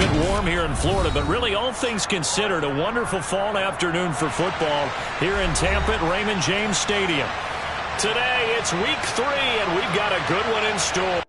bit warm here in Florida, but really all things considered, a wonderful fall afternoon for football here in Tampa at Raymond James Stadium. Today it's week 3, and we've got a good one in store.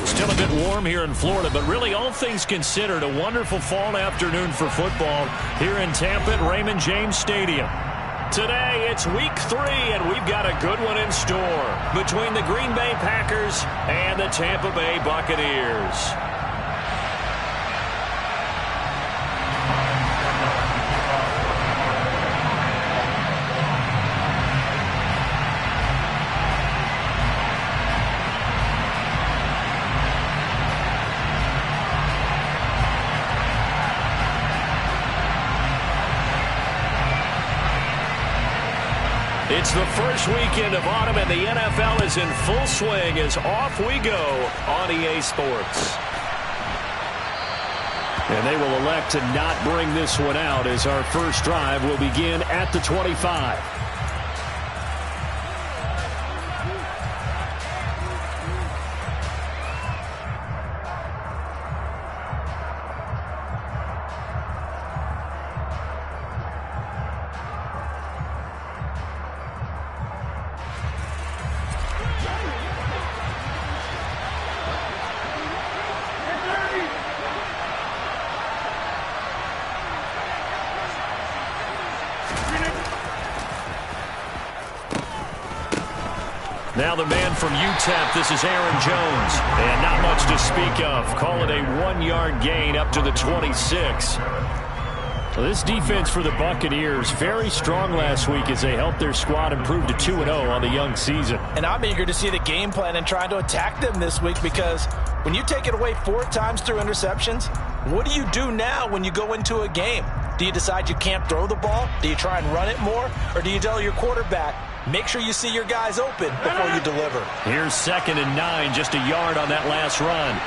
Still a bit warm here in Florida, but really all things considered, a wonderful fall afternoon for football here in Tampa at Raymond James Stadium. Today it's week 3, and we've got a good one in store between the Green Bay Packers and the Tampa Bay Buccaneers. It's the first weekend of autumn, and the NFL is in full swing as off we go on EA Sports. And they will elect to not bring this one out as our first drive will begin at the 25. Now the man from UTEP, this is Aaron Jones. And not much to speak of. Call it a 1-yard gain up to the 26. Well, this defense for the Buccaneers, very strong last week as they helped their squad improve to 2-0 on the young season. And I'm eager to see the game plan and trying to attack them this week, because when you take it away 4 times through interceptions, what do you do now when you go into a game? Do you decide you can't throw the ball? Do you try and run it more? Or do you tell your quarterback, make sure you see your guys open before you deliver? Here's 2nd and 9, just a yard on that last run.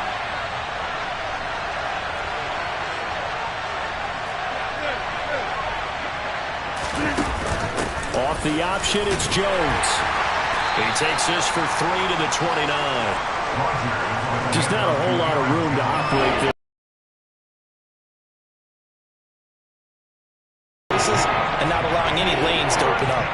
Off the option, it's Jones. He takes this for 3 to the 29. Just not a whole lot of room to operate there. And not allowing any lanes to open up.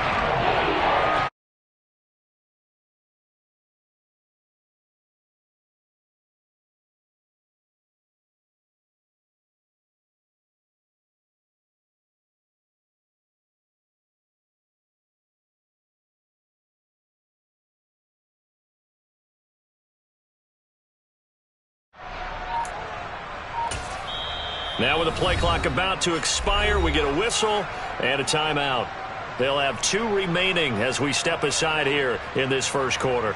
Now with the play clock about to expire, we get a whistle and a timeout. They'll have 2 remaining as we step aside here in this first quarter.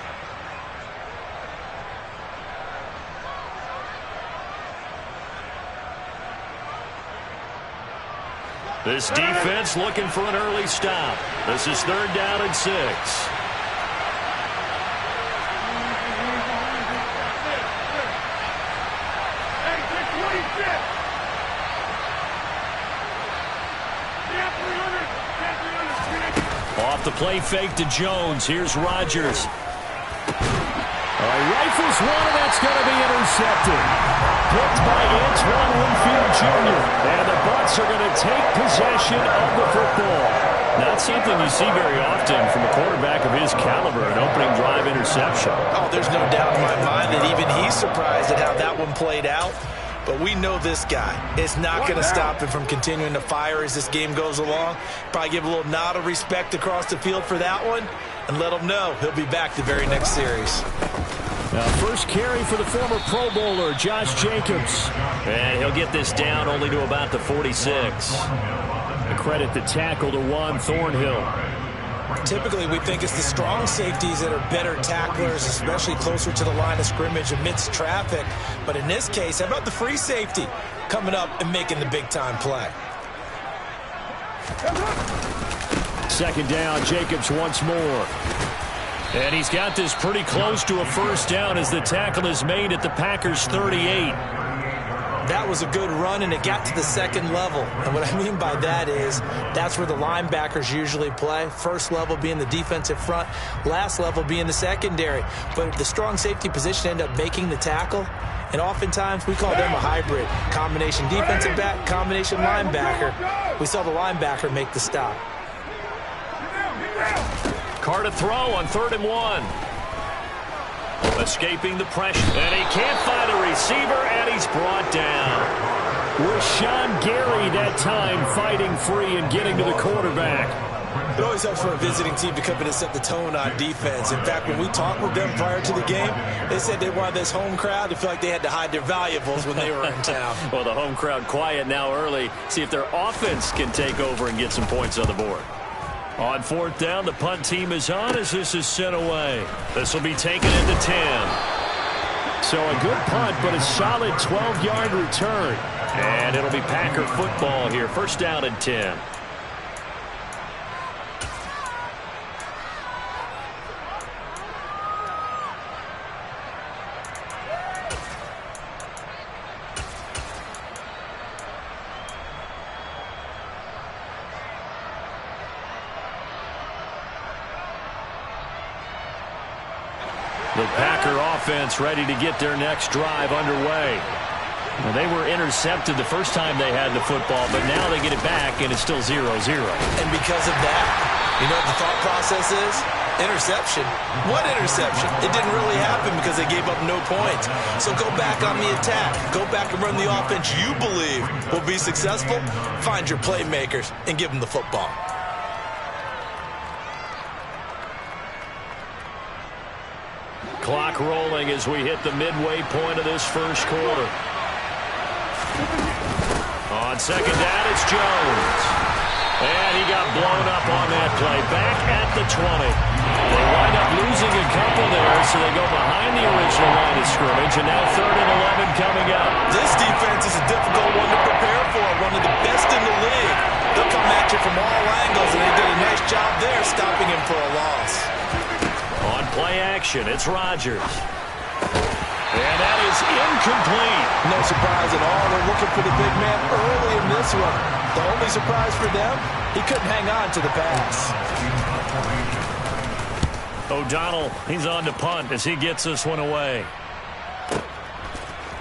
This defense looking for an early stop. This is 3rd down and 6. Off the play fake to Jones. Here's Rodgers. Rifles one, and that's going to be intercepted. Picked by Antoine Winfield Jr. And the Bucks are going to take possession of the football. Not something you see very often from a quarterback of his caliber, an opening drive interception. Oh, there's no doubt in my mind that even he's surprised at how that one played out. but we know this guy is not going to stop him from continuing to fire as this game goes along. Probably give a little nod of respect across the field for that one and let him know he'll be back the very next series. Now, first carry for the former Pro Bowler, Josh Jacobs. And he'll get this down only to about the 46. A credit the tackle to Juan Thornhill. Typically, we think it's the strong safeties that are better tacklers, especially closer to the line of scrimmage amidst traffic. But in this case, how about the free safety coming up and making the big-time play? Second down, Jacobs once more. And he's got this pretty close to a first down as the tackle is made at the Packers' 38. That was a good run, and it got to the second level. And what I mean by that is that's where the linebackers usually play. First level being the defensive front, last level being the secondary. But the strong safety position ended up making the tackle. And oftentimes we call them a hybrid. Combination defensive back, combination linebacker. We saw the linebacker make the stop. Carr to throw on 3rd and 1. Escaping the pressure. And he can't find a receiver, and he's brought down. Rashawn Gary that time fighting free and getting to the quarterback. It always helps for a visiting team to come in and set the tone on defense. In fact, when we talked with them prior to the game, they said they wanted this home crowd to feel like they had to hide their valuables when they were in town. Well, the home crowd quiet now early. See if their offense can take over and get some points on the board. On 4th down, the punt team is on as this is sent away. This will be taken into 10. So a good punt, but a solid 12-yard return. And it'll be Packer football here. First down and 10. The Packer offense ready to get their next drive underway. Well, they were intercepted the first time they had the football, but now they get it back, and it's still 0-0. And because of that, you know what the thought process is? Interception. What interception? It didn't really happen because they gave up no points. So go back on the attack. Go back and run the offense you believe will be successful. Find your playmakers and give them the football. Clock rolling as we hit the midway point of this first quarter. On second down, it's Jones. And he got blown up on that play. Back at the 20. They wind up losing a couple there, so they go behind the original line of scrimmage. And now 3rd and 11 coming up. This defense is a difficult one to prepare for. One of the best in the league. They'll come at you from all angles, and they did a nice job there stopping him for a loss. On play action, it's Rodgers. And that is incomplete. No surprise at all. They're looking for the big man early in this one. The only surprise for them, he couldn't hang on to the pass. O'Donnell, he's on to punt as he gets this one away.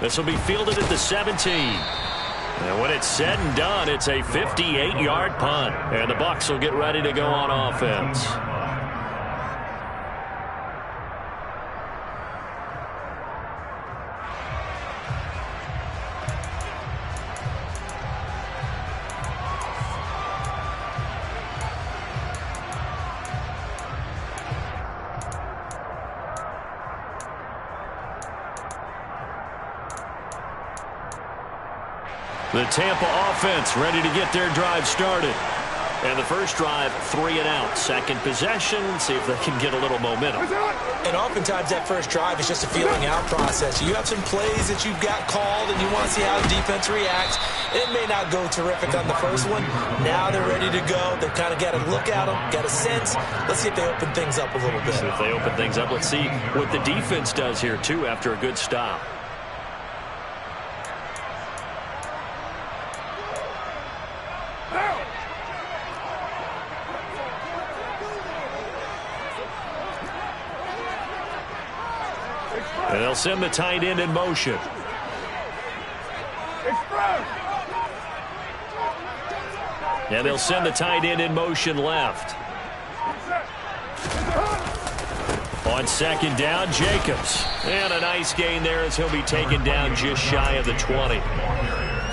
This will be fielded at the 17. And when it's said and done, it's a 58-yard punt. And the Bucks will get ready to go on offense. The Tampa offense ready to get their drive started. And the first drive, 3 and out. Second possession, see if they can get a little momentum. And oftentimes that first drive is just a feeling out process. You have some plays that you've got called and you want to see how the defense reacts. It may not go terrific on the first one. Now they're ready to go. They've kind of got to look at them, got a sense. Let's see if they open things up a little bit. See if they open things up. Let's see what the defense does here, too, after a good stop. And they'll send the tight end in motion. And they'll send the tight end in motion left. On second down, Jacobs. And a nice gain there as he'll be taken down just shy of the 20.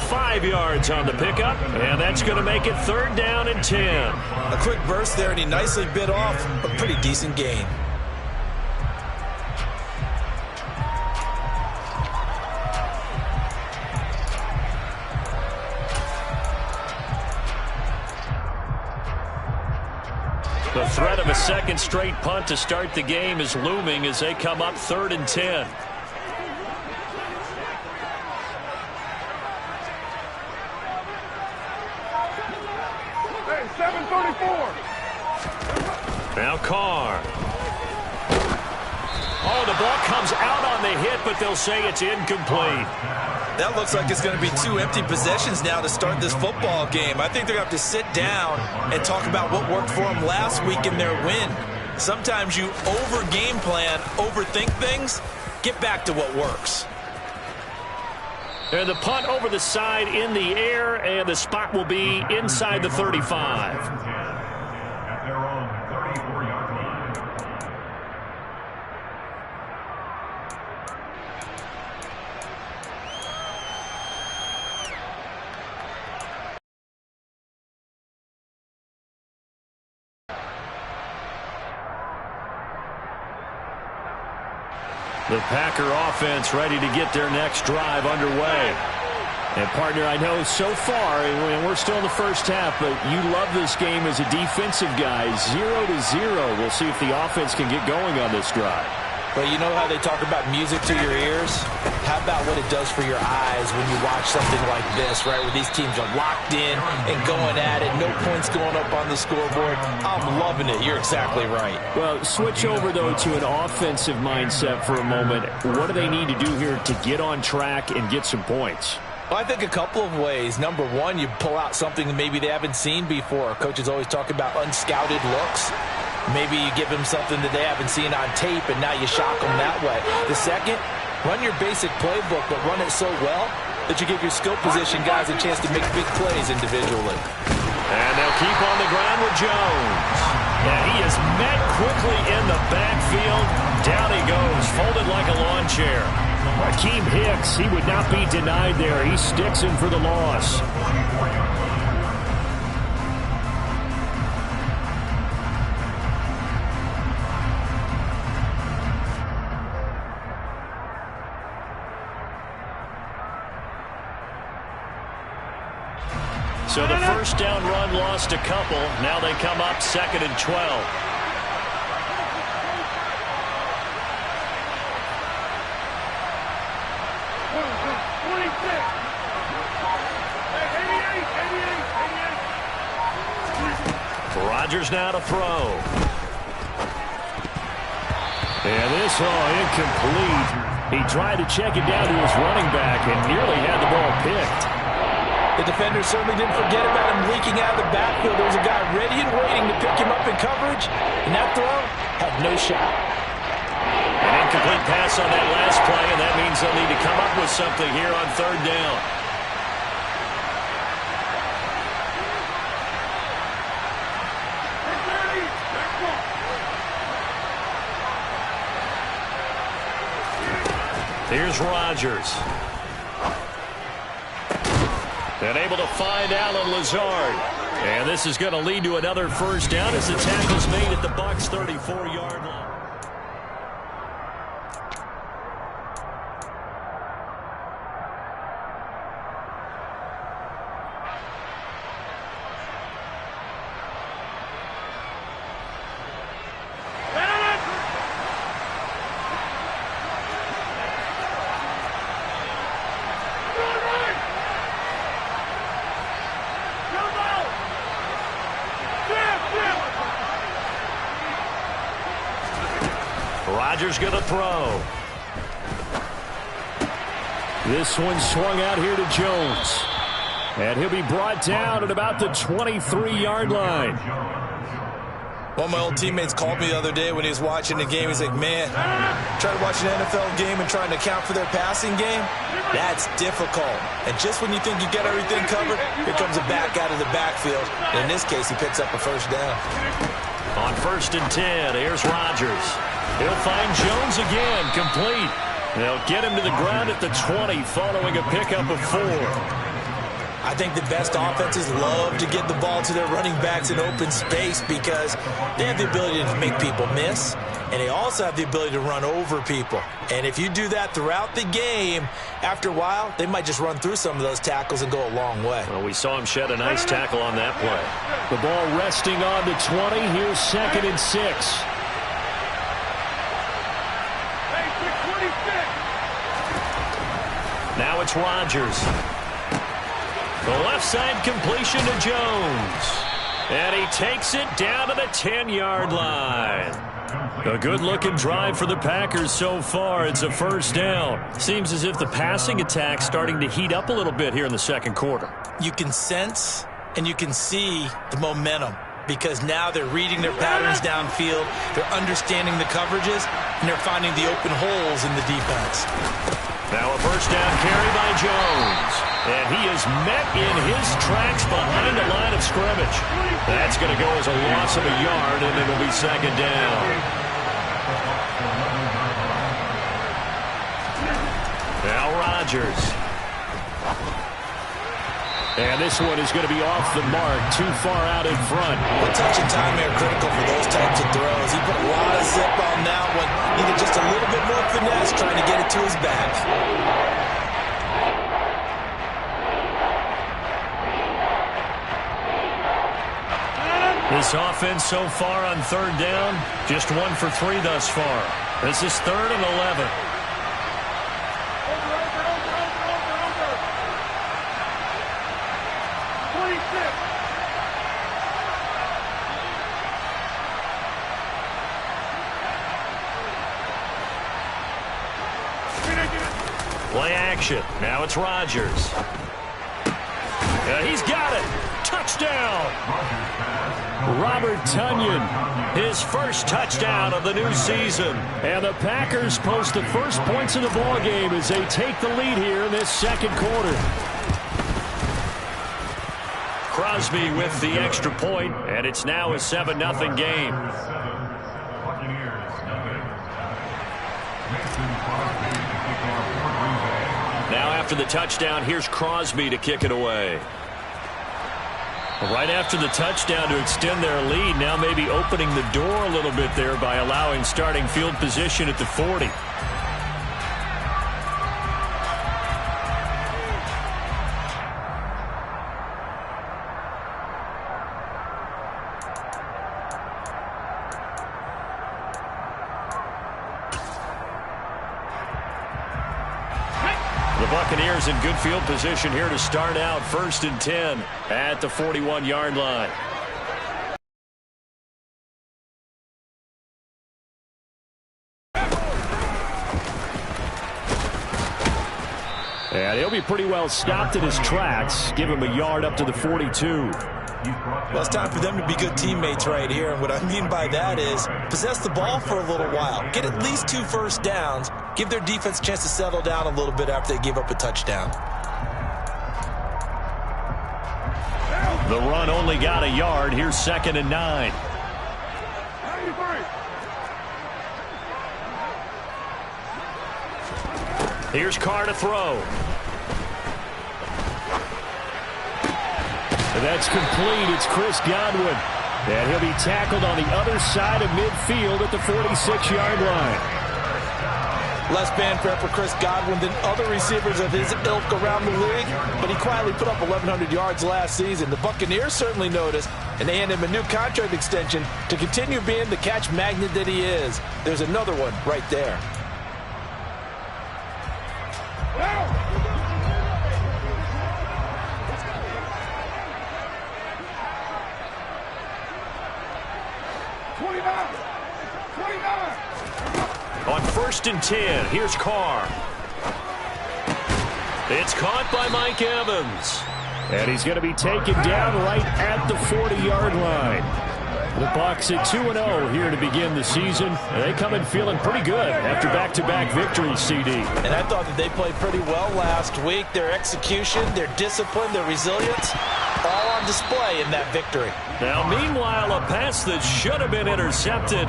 5 yards on the pickup, and that's going to make it 3rd down and 10. A quick burst there, and he nicely bit off a pretty decent gain. The threat of a second straight punt to start the game is looming as they come up 3rd and 10. Hey, 7:34. Now Carr. Oh, the ball comes out on the hit, but they'll say it's incomplete. That looks like it's going to be 2 empty possessions now to start this football game. I think they're going to have to sit down and talk about what worked for them last week in their win. Sometimes you over-game plan, overthink things. Get back to what works. And the punt over the side in the air, and the spot will be inside the 35. The Packer offense ready to get their next drive underway. And, partner, I know so far, and we're still in the first half, but you love this game as a defensive guy. 0-0. We'll see if the offense can get going on this drive. But you know how they talk about music to your ears? How about what it does for your eyes when you watch something like this, right, where these teams are locked in and going at it, no points going up on the scoreboard? I'm loving it. You're exactly right. Well, switch over, though, to an offensive mindset for a moment. What do they need to do here to get on track and get some points? Well, I think a couple of ways. Number one, you pull out something that maybe they haven't seen before. Coaches always talk about unscouted looks. Maybe you give them something that they haven't seen on tape, and now you shock them that way. The second, run your basic playbook, but run it so well that you give your skill position guys a chance to make big plays individually. And they'll keep on the ground with Jones. And he is met quickly in the backfield. Down he goes, folded like a lawn chair. Akeem Hicks, he would not be denied there. He sticks in for the loss. So the first down run lost a couple. Now they come up 2nd and 12. Rodgers now to throw. And this, incomplete. He tried to check it down to his running back and nearly had the ball picked. The defender certainly didn't forget about him leaking out of the backfield. There was a guy ready and waiting to pick him up in coverage, and that throw had no shot. An incomplete pass on that last play, and that means they'll need to come up with something here on 3rd down. Here's Rodgers. And able to find Allen Lazard. And this is going to lead to another first down as the tackle's made at the Bucks' 34-yard line. Rodgers going to throw. This one swung out here to Jones. And he'll be brought down at about the 23-yard line. One of my old teammates called me the other day when he was watching the game. He's like, man, trying to watch an NFL game and trying to account for their passing game, that's difficult. And just when you think you get everything covered, here comes a back out of the backfield. And in this case, he picks up a first down. On 1st and 10, here's Rodgers. He'll find Jones again, complete. They'll get him to the ground at the 20 following a pickup of 4. I think the best offenses love to get the ball to their running backs in open space because they have the ability to make people miss, and they also have the ability to run over people. And if you do that throughout the game, after a while, they might just run through some of those tackles and go a long way. Well, we saw him shed a nice tackle on that play. The ball resting on the 20. Here's 2nd and 6. Now it's Rodgers. The left side completion to Jones. And he takes it down to the 10-yard line. A good-looking drive for the Packers so far. It's a first down. Seems as if the passing attack's starting to heat up a little bit here in the second quarter. You can sense and you can see the momentum because now they're reading their patterns downfield, they're understanding the coverages, and they're finding the open holes in the defense. Now a first down carry by Jones. And he is met in his tracks behind the line of scrimmage. That's going to go as a loss of a yard, and it'll be 2nd down. Now Rodgers. And this one is going to be off the mark, too far out in front. The touch and time are critical for those types of throws. He put a lot of zip on that one. Needed just a little bit more finesse trying to get it to his back. This offense so far on 3rd down, just 1 for 3 thus far. This is 3rd and 11. Play action. Now it's Rodgers. He's got it. Touchdown. Robert Tonyan, his first touchdown of the new season. And the Packers post the first points of the ball game as they take the lead here in this second quarter. Crosby with the extra point, and it's now a 7-0 game. Now after the touchdown, here's Crosby to kick it away. Right after the touchdown to extend their lead, now maybe opening the door a little bit there by allowing starting field position at the 40. Buccaneers in good field position here to start out 1st and 10 at the 41-yard line. And he'll be pretty well stopped in his tracks. Give him a yard up to the 42. Well, it's time for them to be good teammates right here. And what I mean by that is possess the ball for a little while. Get at least 2 first downs. Give their defense a chance to settle down a little bit after they give up a touchdown. The run only got a yard. Here's 2nd and 9. Here's Carr to throw. And that's complete. It's Chris Godwin. And he'll be tackled on the other side of midfield at the 46-yard line. Less fanfare for Chris Godwin than other receivers of his ilk around the league, but he quietly put up 1,100 yards last season. The Buccaneers certainly noticed, and they handed him a new contract extension to continue being the catch magnet that he is. There's another one right there. On 1st and 10, here's Carr. It's caught by Mike Evans. And he's going to be taken down right at the 40-yard line. The Bucks at 2-0 here to begin the season. And they come in feeling pretty good after back-to-back victories, CD. And I thought that they played pretty well last week. Their execution, their discipline, their resilience, all on display in that victory. Now, meanwhile, a pass that should have been intercepted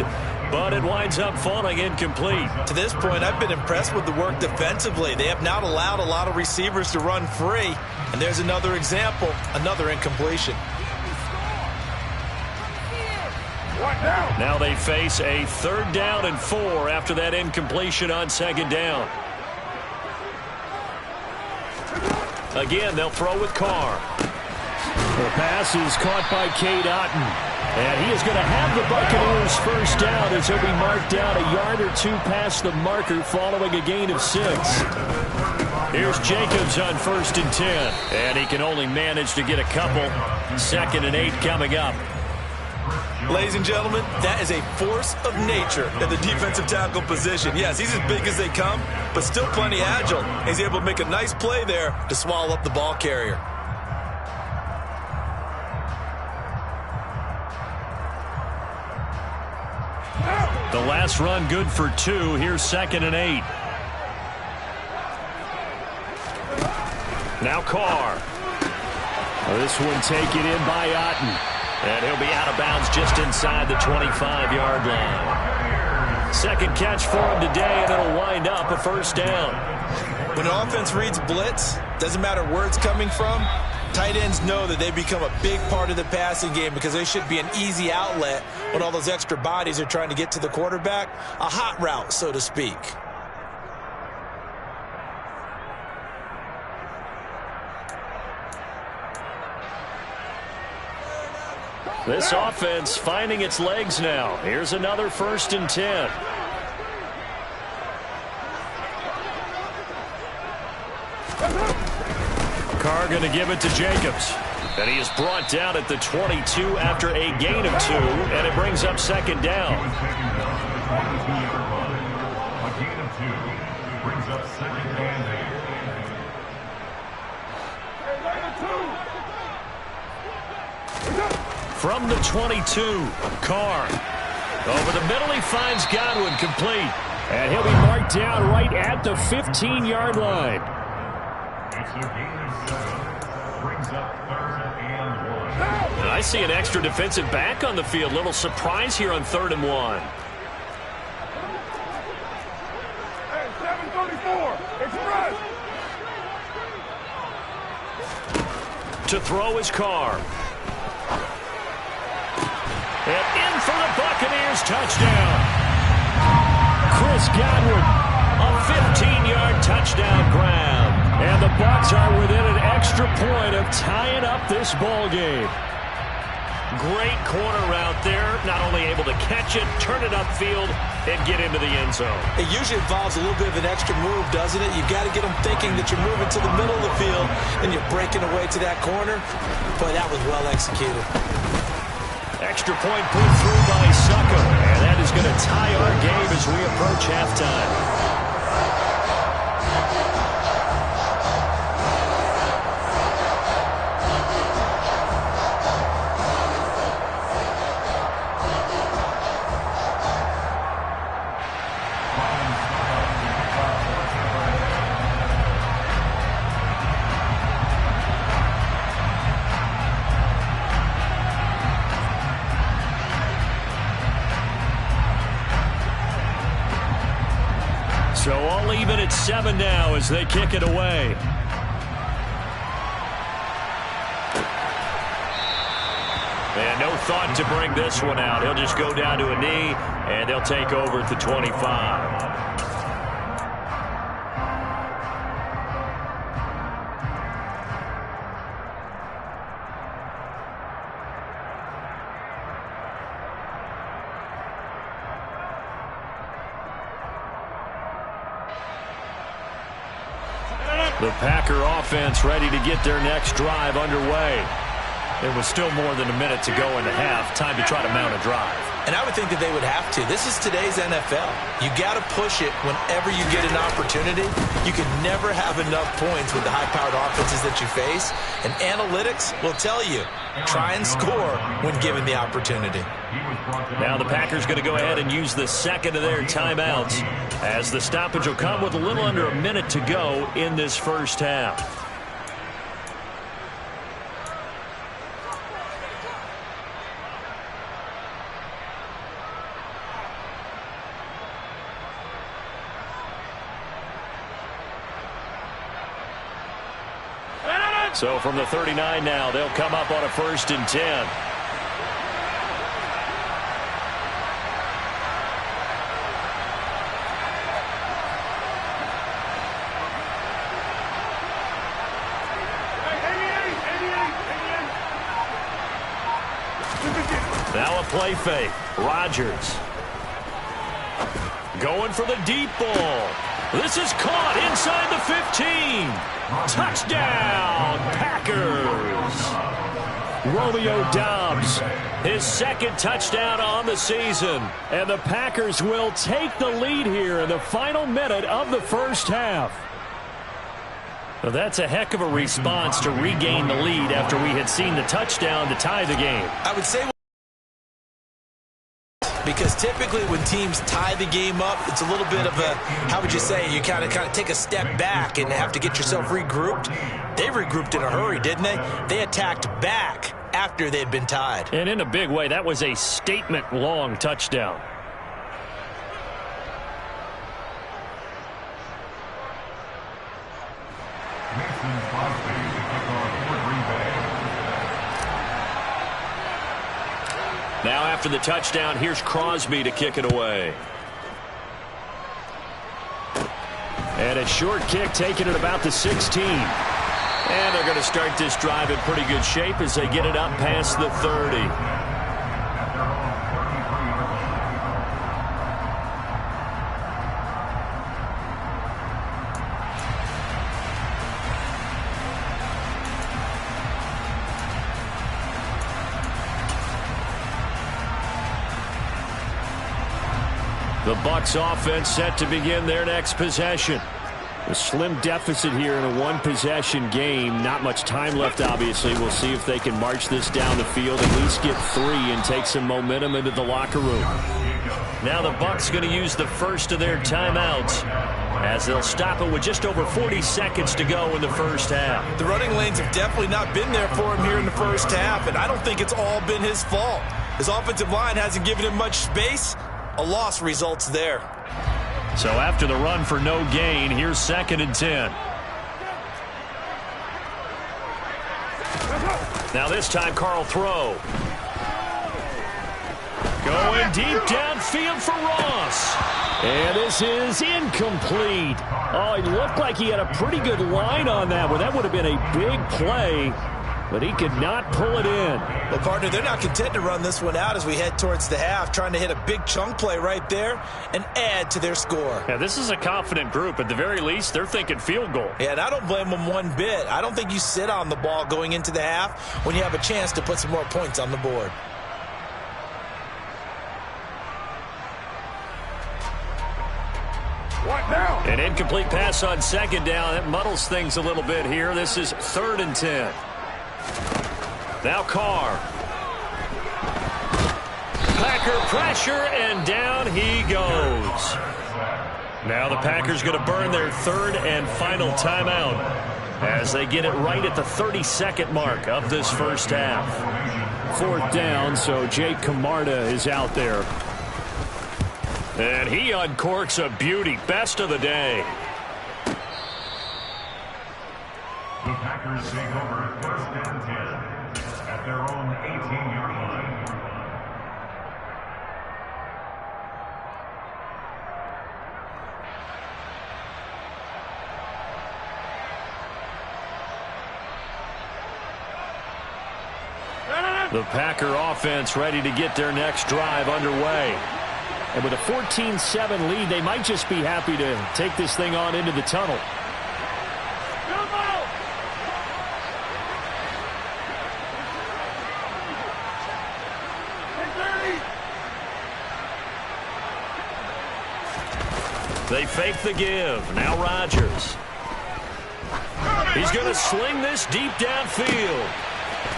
but it winds up falling incomplete. To this point, I've been impressed with the work defensively. They have not allowed a lot of receivers to run free. And there's another example, another incompletion. Now they face a 3rd down and 4 after that incompletion on 2nd down. Again, they'll throw with Carr. The pass is caught by Cade Otton. And he is going to have the Buccaneers first down as he'll be marked down a yard or 2 past the marker following a gain of 6. Here's Jacobs on 1st and 10. And he can only manage to get a couple. 2nd and 8 coming up. Ladies and gentlemen, that is a force of nature at the defensive tackle position. Yes, he's as big as they come, but still plenty agile. He's able to make a nice play there to swallow up the ball carrier. The last run good for 2. Here's 2nd and 8. Now Carr. This one taken in by Otton. And he'll be out of bounds just inside the 25-yard line. Second catch for him today, and it'll wind up a first down. When an offense reads blitz, doesn't matter where it's coming from, tight ends know that they become a big part of the passing game because they should be an easy outlet when all those extra bodies are trying to get to the quarterback. A hot route, so to speak. This offense finding its legs now. Here's another 1st and 10. Carr going to give it to Jacobs. And he is brought down at the 22 after a gain of 2, and it brings up 2nd down. A gain of 2 brings up 2nd and 8. From the 22, Carr. Over the middle, he finds Godwin complete. And he'll be marked down right at the 15-yard line. It's a gain of 7. Brings up 3rd and 1. And I see an extra defensive back on the field. Little surprise here on 3rd and 1. Hey, 734, express. To throw is Carr. And in for the Buccaneers, touchdown. Chris Godwin, a 15-yard touchdown grab. And the Bucks are within an extra point of tying up this ball game. Great corner route there. Not only able to catch it, turn it upfield, and get into the end zone. It usually involves a little bit of an extra move, doesn't it? You've got to get them thinking that you're moving to the middle of the field and you're breaking away to that corner. Boy, that was well executed. Extra point put through by Succo. And that is going to tie our game as we approach halftime. So all even at 7 now as they kick it away. And no thought to bring this one out. He'll just go down to a knee, and they'll take over at the 25. The Packer offense ready to get their next drive underway. There was still more than a minute to go in the half. Time to try to mount a drive. And I would think that they would have to. This is today's NFL. You got to push it whenever you get an opportunity. You can never have enough points with the high-powered offenses that you face. And analytics will tell you, try and score when given the opportunity. Now the Packers going to go ahead and use the second of their timeouts as the stoppage will come with a little under a minute to go in this first half. So from the 39 now, they'll come up on a 1st and 10. Now a play fake. Rodgers going for the deep ball. This is caught inside the 15. Touchdown, Packers. Romeo Doubs, his 2nd touchdown on the season. And the Packers will take the lead here in the final minute of the first half. Well, that's a heck of a response to regain the lead after we had seen the touchdown to tie the game. I would say, because typically when teams tie the game up, it's a little bit of a, how would you say, you kind of take a step back and have to get yourself regrouped. They regrouped in a hurry, didn't they? They attacked back after they had been tied. And in a big way, that was a statement-long touchdown. Now after the touchdown, here's Crosby to kick it away. And a short kick taken at about the 16. And they're going to start this drive in pretty good shape as they get it up past the 30. The Bucks offense set to begin their next possession. A slim deficit here in a one-possession game. Not much time left, obviously. We'll see if they can march this down the field, at least get 3 and take some momentum into the locker room. Now the Bucks going to use the first of their timeouts as they'll stop it with just over 40 seconds to go in the first half. The running lanes have definitely not been there for him here in the first half, and I don't think it's all been his fault. His offensive line hasn't given him much space. A loss results there. So after the run for no gain, here's 2nd and 10. Now this time, Carl throw. Going deep downfield for Ross. And this is incomplete. Oh, it looked like he had a pretty good line on that one. That would have been a big play, but he could not pull it in. Well, partner, they're not content to run this one out as we head towards the half, trying to hit a big chunk play right there and add to their score. Yeah, this is a confident group. At the very least, they're thinking field goal. Yeah, and I don't blame them one bit. I don't think you sit on the ball going into the half when you have a chance to put some more points on the board. What now? An incomplete pass on 2nd down. That muddles things a little bit here. This is 3rd and 10. Now Carr. Packer pressure, and down he goes. Now the Packers going to burn their 3rd and final timeout as they get it right at the 32nd mark of this first half. 4th down, so Jake Camarda is out there. And he uncorks a beauty. Best of the day. The Packers take over 1st and 10 at their own 18-yard line. The Packer offense ready to get their next drive underway. And with a 14-7 lead, they might just be happy to take this thing on into the tunnel. They fake the give. Now Rodgers. He's going to sling this deep downfield.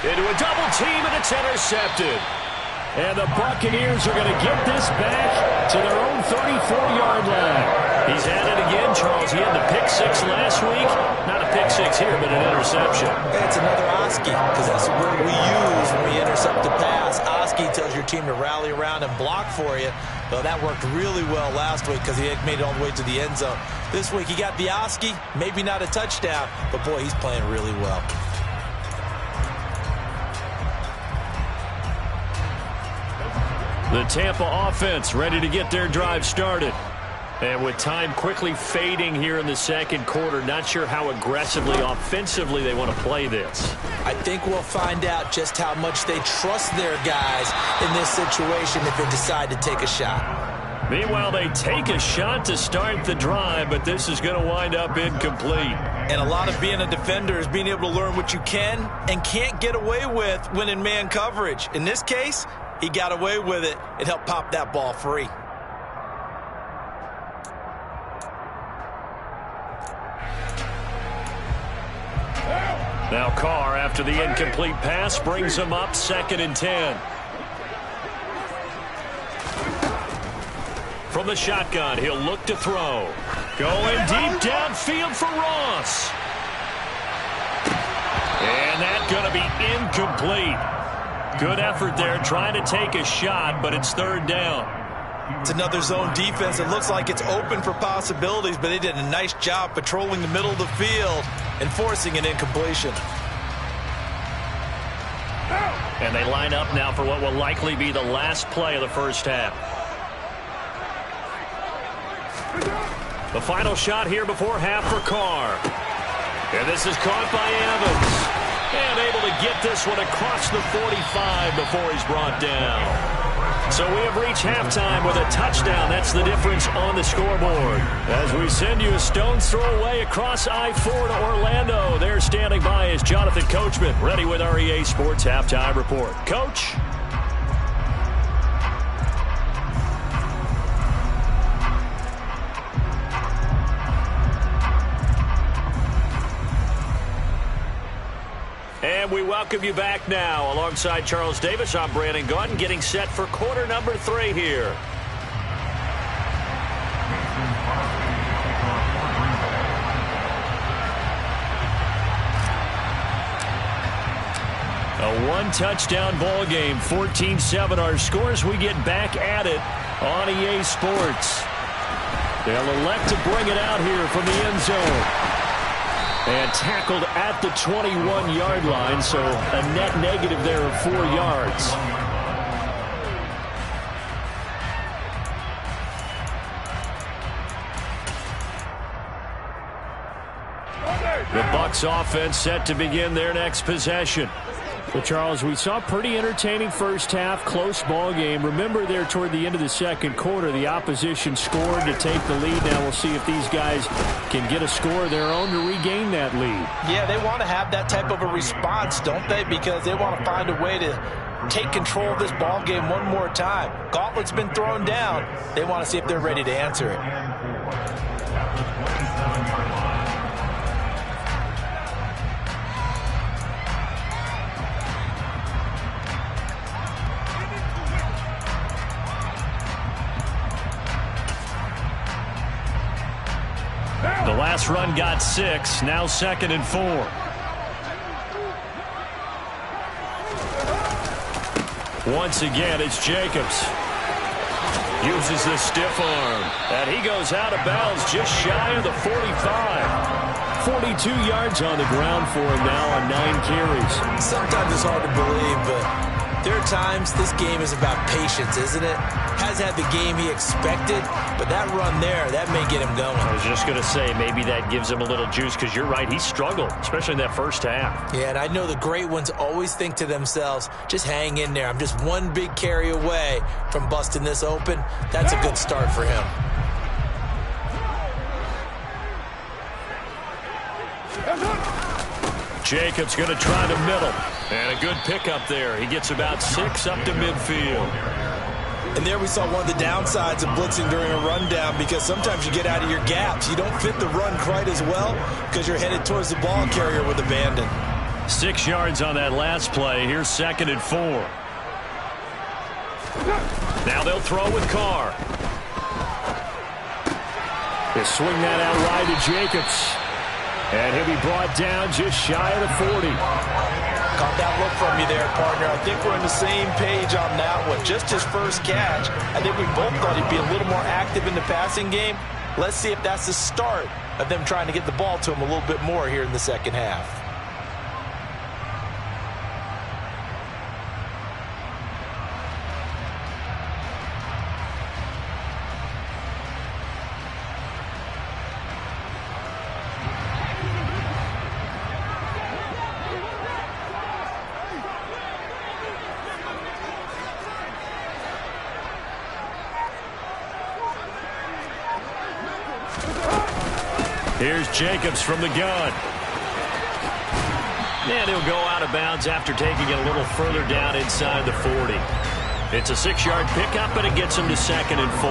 Into a double team, and it's intercepted. And the Buccaneers are going to get this back to their own 34-yard line. He's at it again, Charles. He had the pick 6 last week. Not a pick 6 here, but an interception. It's another Oski, because that's the word we use when we intercept the pass. Oski tells your team to rally around and block for you. Well, that worked really well last week because he had made it all the way to the end zone. This week he got the Oski, maybe not a touchdown, but boy, he's playing really well. The Tampa offense ready to get their drive started. And with time quickly fading here in the second quarter, not sure how aggressively, offensively they want to play this. I think we'll find out just how much they trust their guys in this situation if they decide to take a shot. Meanwhile, they take a shot to start the drive, but this is going to wind up incomplete. And a lot of being a defender is being able to learn what you can and can't get away with when in man coverage. In this case, he got away with it and helped pop that ball free. Now Carr, after the incomplete pass, brings him up 2nd and 10. From the shotgun, he'll look to throw. Going deep downfield for Ross. And that's going to be incomplete. Good effort there trying to take a shot, but it's 3rd down. It's another zone defense. It looks like it's open for possibilities, but they did a nice job patrolling the middle of the field and forcing an incompletion. And they line up now for what will likely be the last play of the first half. The final shot here before half for Carr. And this is caught by Evans. And able to get this one across the 45 before he's brought down. So we have reached halftime with a touchdown. That's the difference on the scoreboard. As we send you a stone's throw away across I-4 to Orlando. There standing by is Jonathan Coachman, ready with our EA Sports Halftime Report. Coach? And we welcome you back now. Alongside Charles Davis, I'm Brandon Gaudin, getting set for quarter number 3 here. A one-touchdown ball game, 14-7 our scores. We get back at it on EA Sports. They'll elect to bring it out here from the end zone. And tackled at the 21-yard line, so a net negative there of 4 yards. The Bucks offense set to begin their next possession. Well, Charles, we saw a pretty entertaining first half, close ball game. Remember there toward the end of the second quarter, the opposition scored to take the lead. Now we'll see if these guys can get a score of their own to regain that lead. Yeah, they want to have that type of a response, don't they? Because they want to find a way to take control of this ball game one more time. Gauntlet's been thrown down. They want to see if they're ready to answer it. The last run got 6, now 2nd and 4. Once again, it's Jacobs. Uses the stiff arm. And he goes out of bounds just shy of the 45. 42 yards on the ground for him now on 9 carries. Sometimes it's hard to believe, but there are times this game is about patience, isn't it? Hasn't had the game he expected, but that run there, that may get him going. I was just going to say, maybe that gives him a little juice, because you're right, he struggled, especially in that first half. Yeah, and I know the great ones always think to themselves, just hang in there. I'm just one big carry away from busting this open. That's a good start for him. Jacobs going to try the middle. And a good pickup there. He gets about 6 up to midfield. And there we saw one of the downsides of blitzing during a rundown, because sometimes you get out of your gaps. You don't fit the run quite as well because you're headed towards the ball carrier with abandon. 6 yards on that last play. Here's 2nd and 4. Now they'll throw with Carr. They swing that out wide to Jacobs. And he'll be brought down just shy of the 40. Caught that look from you there, partner. I think we're on the same page on that one. Just his first catch. I think we both thought he'd be a little more active in the passing game. Let's see if that's the start of them trying to get the ball to him a little bit more here in the second half. Here's Jacobs from the gun. And he'll go out of bounds after taking it a little further down inside the 40. It's a 6-yard pickup, and it gets him to 2nd and 4.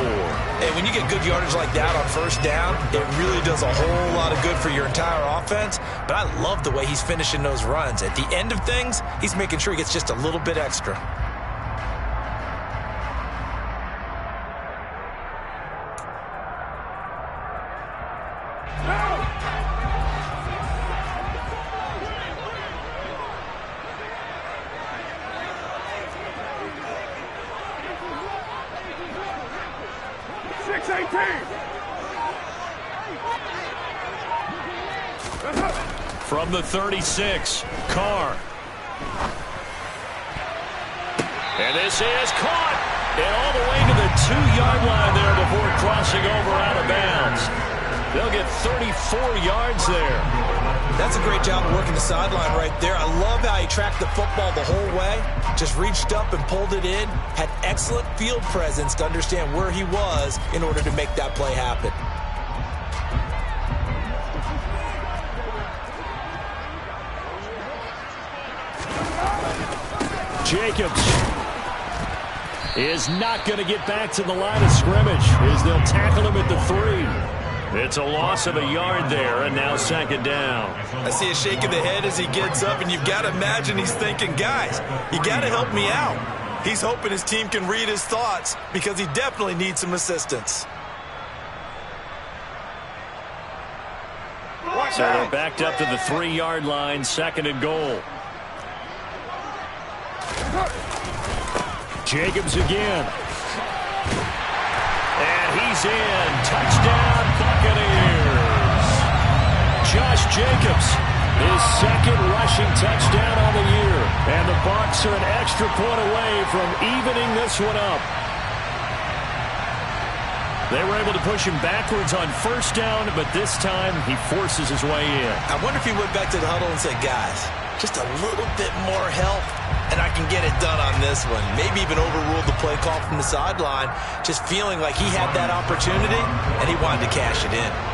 Hey, when you get good yardage like that on first down, it really does a whole lot of good for your entire offense. But I love the way he's finishing those runs. At the end of things, he's making sure he gets just a little bit extra. From the 36, Carr. And this is caught. And all the way to the 2-yard line there before crossing over out of bounds. They'll get 34 yards there. That's a great job of working the sideline right there. I love how he tracked the football the whole way. Just reached up and pulled it in. Had excellent field presence to understand where he was in order to make that play happen. Jacobs is not going to get back to the line of scrimmage as they'll tackle him at the 3. It's a loss of a yard there, and now 2nd down. I see a shake of the head as he gets up, and you've got to imagine he's thinking, guys, you got to help me out. He's hoping his team can read his thoughts because he definitely needs some assistance. So they're backed up to the 3-yard line, 2nd and goal. Jacobs again. And he's in. Touchdown, Buccaneers. Josh Jacobs, his 2nd rushing touchdown on the year. And the Bucks are an extra point away from evening this one up. They were able to push him backwards on first down, but this time he forces his way in. I wonder if he went back to the huddle and said, guys, just a little bit more help, and I can get it done on this one. Maybe even overruled the play call from the sideline, just feeling like he had that opportunity, and he wanted to cash it in.